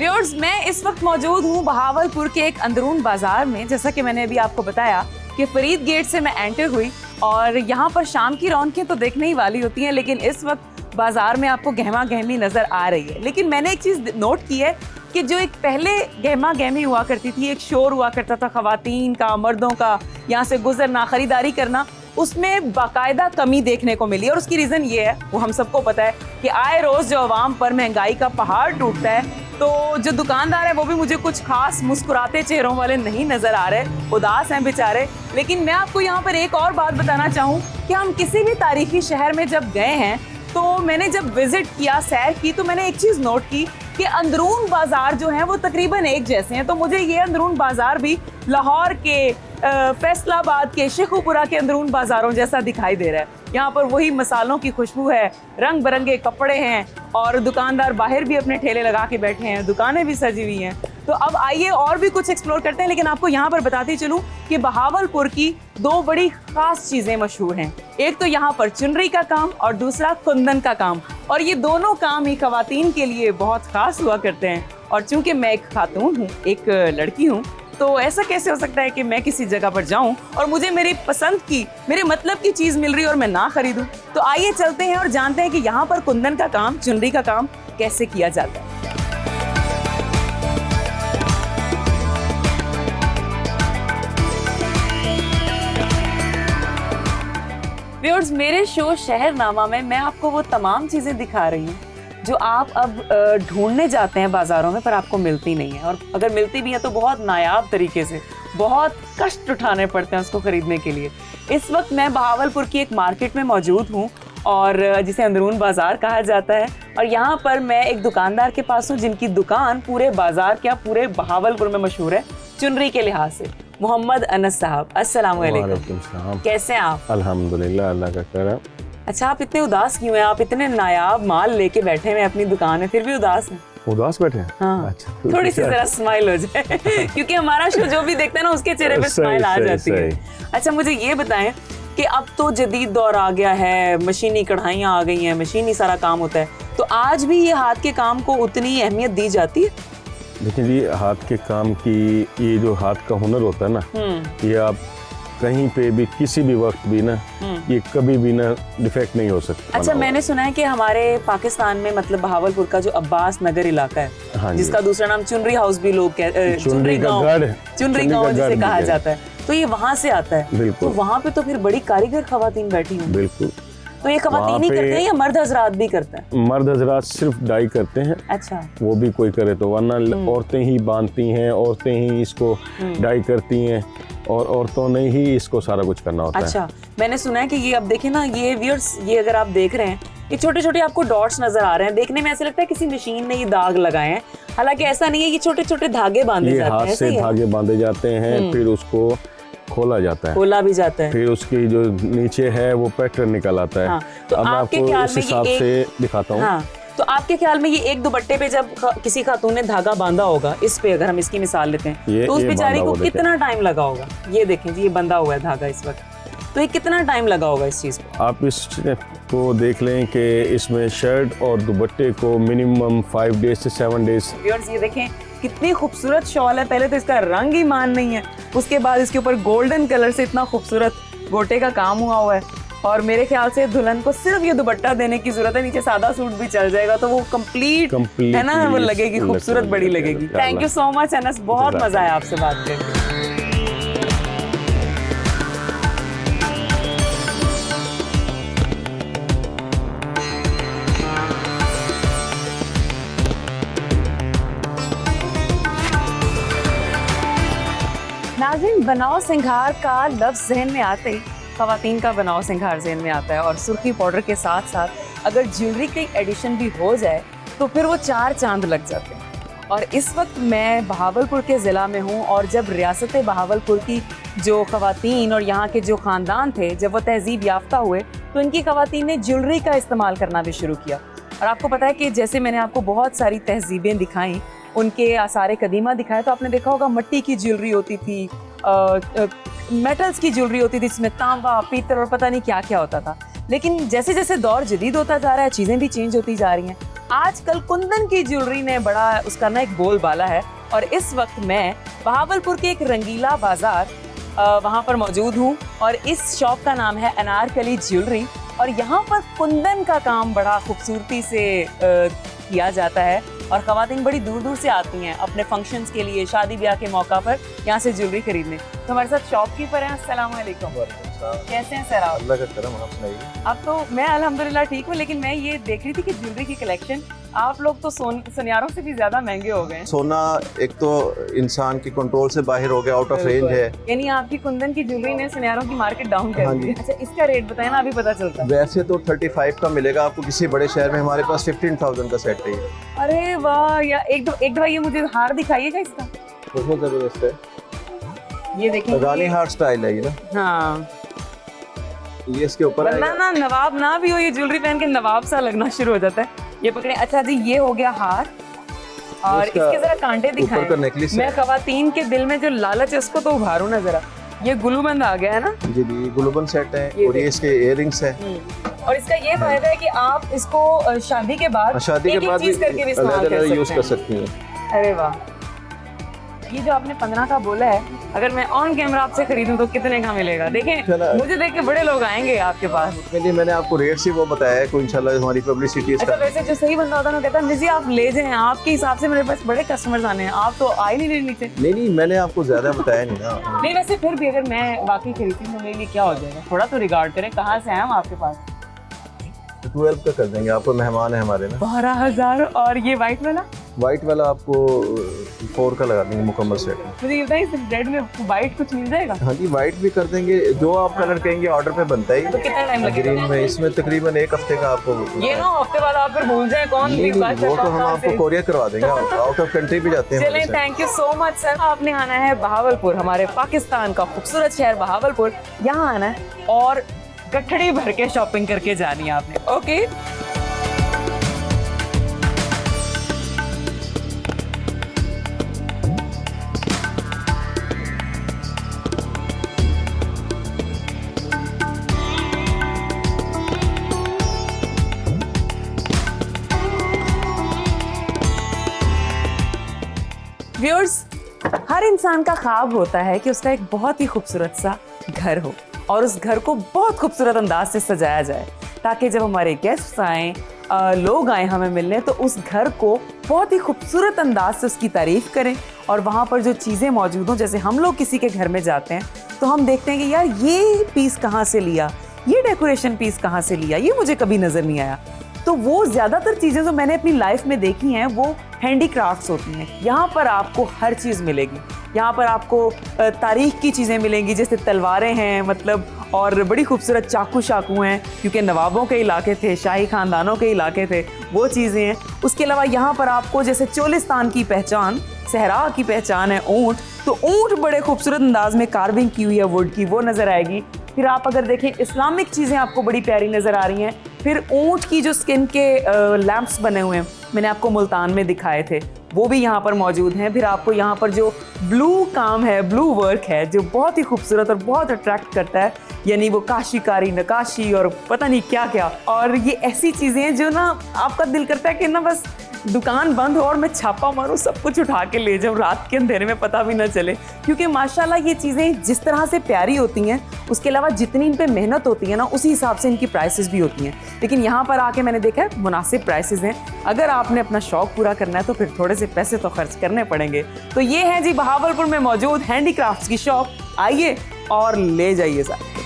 Viewers, मैं इस वक्त मौजूद हूँ बहावलपुर के एक अंदरून बाजार में। जैसा कि मैंने अभी आपको बताया कि फरीद गेट से मैं एंटर हुई और यहाँ पर शाम की रौनकें तो देखने ही वाली होती हैं, लेकिन इस वक्त बाजार में आपको गहमा गहमी नज़र आ रही है। लेकिन मैंने एक चीज़ नोट की है कि जो एक पहले गहमा गहमी हुआ करती थी, एक शोर हुआ करता था ख़वातीन का, मर्दों का, यहाँ से गुजरना, ख़रीदारी करना, उसमें बाकायदा कमी देखने को मिली। और उसकी रीज़न ये है, वो हम सबको पता है कि आए रोज़ जो अवाम पर महंगाई का पहाड़ टूटता है, तो जो दुकानदार है वो भी मुझे कुछ खास मुस्कुराते चेहरों वाले नहीं नज़र आ रहे, उदास हैं बेचारे। लेकिन मैं आपको यहाँ पर एक और बात बताना चाहूँ कि हम किसी भी तारीखी शहर में जब गए हैं, तो मैंने जब विज़िट किया, सैर की, तो मैंने एक चीज़ नोट की कि अंदरून बाज़ार जो हैं वो तकरीबन एक जैसे हैं। तो मुझे ये अंदरून बाज़ार भी लाहौर के, फैसलाबाद के, शेखुपुरा के अंदरून बाज़ारों जैसा दिखाई दे रहा है। यहाँ पर वही मसालों की खुशबू है, रंग बिरंगे कपड़े हैं और दुकानदार बाहर भी अपने ठेले लगा के बैठे हैं, दुकानें भी सजी हुई हैं। तो अब आइए और भी कुछ एक्सप्लोर करते हैं। लेकिन आपको यहाँ पर बताती चलूँ कि बहावलपुर की दो बड़ी ख़ास चीज़ें मशहूर हैं। एक तो यहाँ पर चुनरी का काम और दूसरा कुंदन का काम, और ये दोनों काम ही ख़वातीन के लिए बहुत ख़ास हुआ करते हैं। और चूँकि मैं एक खातून हूँ, एक लड़की हूँ, तो ऐसा कैसे हो सकता है कि मैं किसी जगह पर जाऊं और मुझे मेरी पसंद की, मेरे मतलब की चीज़ मिल रही है और मैं ना खरीदूं। तो आइए चलते हैं और जानते हैं कि यहाँ पर कुंदन का काम, चुनरी का काम कैसे किया जाता है। व्यूअर्स, मेरे शो शहरनामा में मैं आपको वो तमाम चीज़ें दिखा रही हूँ जो आप अब ढूंढने जाते हैं बाज़ारों में, पर आपको मिलती नहीं है। और अगर मिलती भी है तो बहुत नायाब तरीके से, बहुत कष्ट उठाने पड़ते हैं उसको ख़रीदने के लिए। इस वक्त मैं बहावलपुर की एक मार्केट में मौजूद हूँ और जिसे अंदरून बाज़ार कहा जाता है। और यहाँ पर मैं एक दुकानदार के पास हूँ जिनकी दुकान पूरे बाज़ार, क्या पूरे बहावलपुर में मशहूर है चुनरी के लिहाज से। मोहम्मद अनस साहब, अस्सलाम वालेकुम। कैसे हैं आप? अल्हम्दुलिल्लाह, अल्लाह का करम। अच्छा, आप इतने उदास क्यों हैं? आप इतने नायाब माल लेके बैठे हैं अपनी दुकान में, फिर भी उदास हैं? उदास बैठे हैं? हाँ। अच्छा, थोड़ी सी जरा स्माइल हो जाए क्योंकि हमारा शो जो भी देखता है ना, उसके चेहरे पे स्माइल आ जाती है। अच्छा, मुझे ये बताएं कि अब तो जदीद दौर आ गया है, मशीनी कढ़ाइयाँ आ गई हैं, मशीनी सारा काम होता है, तो आज भी ये हाथ के काम को उतनी अहमियत दी जाती है? देखिए जी, हाथ के काम की, ये जो हाथ का हुनर होता है ना, ये आप कहीं पे भी किसी भी वक्त भी ना, ये कभी भी ना डिफेक्ट नहीं हो सकता। अच्छा, मैंने सुना है कि हमारे पाकिस्तान में, मतलब बहावलपुर का जो अब्बास नगर इलाका है, हाँ, जिसका दूसरा नाम चुनरी हाउस भी लोग चुनरी गांव जिसे कहा जाता है, तो ये वहाँ से आता है। बिल्कुल। तो वहाँ पे तो फिर बड़ी कारीगर खवातीन बैठी हैं। बिल्कुल। तो ये खवातीन ही करते हैं या मर्द हजरात भी करते हैं? मर्द हजरात सिर्फ डाई करते हैं। अच्छा। वो भी कोई करे तो, वरना औरतें ही बांधती हैं, औरतें ही इसको डाई करती हैं और औरतों ने ही इसको सारा कुछ करना होता है। अच्छा, मैंने सुना है कि ये, अब देखिए ना, ये व्यूअर्स, ये अगर आप देख रहे हैं, ये छोटे छोटे आपको डॉट्स नजर आ रहे हैं। देखने में ऐसे लगता है किसी मशीन ने ये दाग लगाए हैं, हालांकि ऐसा नहीं है। ये छोटे छोटे धागे बांधे जाते हैं, हाथ से धागे बांधे जाते हैं, फिर उसको खोला जाता है, खोला भी जाता है, फिर उसकी जो नीचे है वो पैटर्न निकल आता है। हाँ, तो अब आपके आपको ख्याल इस में हिसाब से दिखाता हूँ। हाँ, तो आपके ख्याल में ये एक दुपट्टे पे जब किसी खातून ने धागा बांधा होगा, इस पे अगर हम इसकी मिसाल लेते हैं, तो उस बेचारी को कितना टाइम लगा होगा? ये देखें जी, ये बंधा हुआ है धागा इस वक्त, तो ये कितना टाइम लगा होगा इस चीज़ पे? आप इसको देख लें कि इसमें शर्ट और दुपट्टे को मिनिमम 5 डेज से 7 डेज। व्यूअर्स, ये देखें कितनी खूबसूरत शॉल है। पहले तो इसका रंग ही मान नहीं है, उसके बाद इसके ऊपर गोल्डन कलर से इतना खूबसूरत गोटे का काम हुआ है। और मेरे ख्याल से दुल्हन को सिर्फ ये दुपट्टा देने की जरूरत है, नीचे सादा सूट भी चल जाएगा, तो वो कंप्लीट है ना, वो लगेगी खूबसूरत, बड़ी लगेगी। Thank you so much Anas, बहुत मजा आया आपसे बात करके। नाज़रीन, बनाओ सिंगार का लफ्ज़ जहन में आते ही ख़वातीन का बनाओ सिंगार जहन में आता है, और सुर्खी पाउडर के साथ साथ अगर ज्वेलरी की एडिशन भी हो जाए तो फिर वो 4 चांद लग जाते हैं। और इस वक्त मैं बहावलपुर के ज़िला में हूँ, और जब रियासत बहावलपुर की जो ख़वातीन और यहाँ के जो ख़ानदान थे, जब वो तहज़ीब याफ्ता हुए, तो इनकी ख़वातीन ने ज्वेलरी का इस्तेमाल करना भी शुरू किया। और आपको पता है कि जैसे मैंने आपको बहुत सारी तहज़ीबें दिखाई, उनके आसार कदीमा दिखाए, तो आपने देखा होगा मिट्टी की ज्वेलरी होती थी, मेटल्स की ज्वेलरी होती थी, जिसमें तांबा, पीतल और पता नहीं क्या क्या होता था। लेकिन जैसे जैसे दौर जदीद होता जा रहा है, चीज़ें भी चेंज होती जा रही हैं। आजकल कुंदन की ज्वेलरी ने बड़ा उसका ना एक बोलबाला है और इस वक्त मैं बहावलपुर के एक रंगीला बाजार वहाँ पर मौजूद हूँ और इस शॉप का नाम है अनारकली ज्वेलरी और यहाँ पर कुंदन का काम बड़ा खूबसूरती से किया जाता है और ख़वातीन बड़ी दूर दूर से आती हैं अपने फंक्शंस के लिए, शादी ब्याह के मौका पर यहाँ से ज्वेलरी खरीदने। तो हमारे साथ शॉपकीपर हैं। अस्सलाम वालेकुम। कैसे हैं सर आप? अल्लाह का करम, आप सुनाइए। अब तो मैं अल्हम्दुलिल्लाह ठीक हूँ, लेकिन मैं ये देख रही थी कि ज्वेलरी की कलेक्शन आप लोग तो सुनियारों से भी ज्यादा महंगे हो गए हैं। सोना एक तो इंसान की कंट्रोल से बाहर हो गया, आउट ऑफ रेंज है। यानी आपकी कुंदन की ज्वेलरी ने सुनियारों की मार्केट डाउन कर हाँ दी जी। है। अच्छा, इसका रेट बताएं ना, अभी पता चलता है। वैसे तो 35 का मिलेगा आपको किसी बड़े शहर में, हमारे पास 15,000 का सेट है ये। अरे वाह, या एक दफा ये मुझे हार दिखाइएगा इसका। बहुत जबरदस्त है, ये देखिए, रानी हार्ट स्टाइल है ये ना। हाँ, ये इसके ऊपर वरना आएगा। ना नवाब ना भी हो, ये ज्वेलरी पहन के नवाब सा लगना शुरू हो जाता है। ये पकड़े। अच्छा जी, ये हो गया हार और इसका इसके जरा कांटे ऊपर का दिखाएं। नेकलेस मैं है। खवातीन के दिल में जो लालच है उसको तो उभारूं ना जरा। ये गुलूबंद आ गया है ना। जी जी, गुलूबन सेट है ये और ये इसके इयररिंग्स है। और इसका ये फायदा है कि आप इसको शादी के बाद शादी के एक-एक बाद चीज करके भी इस्तेमाल कर यूज कर सकते सकती हैं। हैं। अरे वाह, ये जो आपने 15 का बोला है, अगर मैं ऑन कैमरा आपसे खरीदूं तो कितने का मिलेगा? देखें, चला। मुझे देख के बड़े लोग आएंगे आपके पास। उसके लिए मैंने आपको रेट से वो बताया है, कोई इंशाल्लाह हमारी पब्लिसिटी अच्छा, वैसे जो सही बंदा होता है ना कहता है मिजी आप ले जाएं, आपके हिसाब से मेरे पास बड़े कस्टमर्स आने हैं, आप तो आए नहीं नीचे। नहीं, मैंने आपको ज्यादा बताया नहीं ना। नहीं, वैसे फिर भी अगर मैं वाकई खरीदती हूँ तो मेरे लिए क्या हो जाएगा? थोड़ा तो रिगार्ड करें, कहाँ से हैं हम आपके पास? 12 का कर देंगे, आपको मेहमान है हमारे ना। 12,000। और ये व्हाइट वाला? व्हाइट वाला आपको 4 का लगा देंगे मुकम्मल सेट। मुझे ये बताइए, रेड में व्हाइट कुछ मिल जाएगा? हाँ जी, व्हाइट भी कर देंगे, जो आप कलर कहेंगे ऑर्डर पे बनता तो ही। कितना टाइम लगेगा? ग्रीन में इसमें तकरीबन 1 हफ्ते का आपको। ये ना हफ्ते बाद आप फिर भूल जाए कौन नहीं, बात वो करता तो हम कहाँ आपको से। कोरियर करवा देंगे, आउट ऑफ कंट्री भी जाते हैं चलें, हमारे साथ। Thank you so much sir. आपने आना है बहावलपुर, हमारे पाकिस्तान का खूबसूरत शहर बहावलपुर। यहाँ आना है और गठड़ी भर के शॉपिंग करके जानी है आपने। ओके, व्यूअर्स, हर इंसान का ख्वाब होता है कि उसका एक बहुत ही खूबसूरत सा घर हो और उस घर को बहुत खूबसूरत अंदाज से सजाया जाए ताकि जब हमारे गेस्ट्स आएँ, लोग आए हमें मिलने, तो उस घर को बहुत ही खूबसूरत अंदाज से उसकी तारीफ़ करें और वहाँ पर जो चीज़ें मौजूद हों, जैसे हम लोग किसी के घर में जाते हैं तो हम देखते हैं कि यार ये पीस कहाँ से लिया, ये डेकोरेशन पीस कहाँ से लिया, ये मुझे कभी नज़र नहीं आया। तो वो ज़्यादातर चीज़ें जो मैंने अपनी लाइफ में देखी हैं वो हैंडीक्राफ्ट्स होती हैं। यहाँ पर आपको हर चीज़ मिलेगी। यहाँ पर आपको तारीख की चीज़ें मिलेंगी, जैसे तलवारें हैं मतलब, और बड़ी खूबसूरत चाकू शाकू हैं क्योंकि नवाबों के इलाके थे, शाही ख़ानदानों के इलाके थे, वो चीज़ें हैं। उसके अलावा यहाँ पर आपको जैसे चोलिस्तान की पहचान, सहरा की पहचान है ऊँट, तो ऊँट बड़े खूबसूरत अंदाज में कार्विंग की हुई है वुड की, वो नज़र आएगी। फिर आप अगर देखें इस्लामिक चीज़ें आपको बड़ी प्यारी नज़र आ रही हैं। फिर ऊँट की जो स्किन के लैंप्स बने हुए हैं, मैंने आपको मुल्तान में दिखाए थे, वो भी यहाँ पर मौजूद हैं। फिर आपको यहाँ पर जो ब्लू काम है, ब्लू वर्क है, जो बहुत ही खूबसूरत और बहुत अट्रैक्ट करता है, यानी वो काशीकारी, नकाशी और पता नहीं क्या क्या। और ये ऐसी चीज़ें हैं जो ना आपका दिल करता है कि ना बस दुकान बंद हो और मैं छापा मारूं, सब कुछ उठा के ले जाऊं, रात के अंधेरे में पता भी ना चले, क्योंकि माशाल्लाह ये चीज़ें जिस तरह से प्यारी होती हैं, उसके अलावा जितनी इन पे मेहनत होती है ना, उसी हिसाब से इनकी प्राइसेस भी होती हैं। लेकिन यहाँ पर आके मैंने देखा है मुनासिब प्राइसेस हैं। अगर आपने अपना शौक पूरा करना है तो फिर थोड़े से पैसे तो खर्च करने पड़ेंगे। तो ये है जी बहावलपुर में मौजूद हैंडीक्राफ्ट्स की शॉप, आइए और ले जाइए साथ।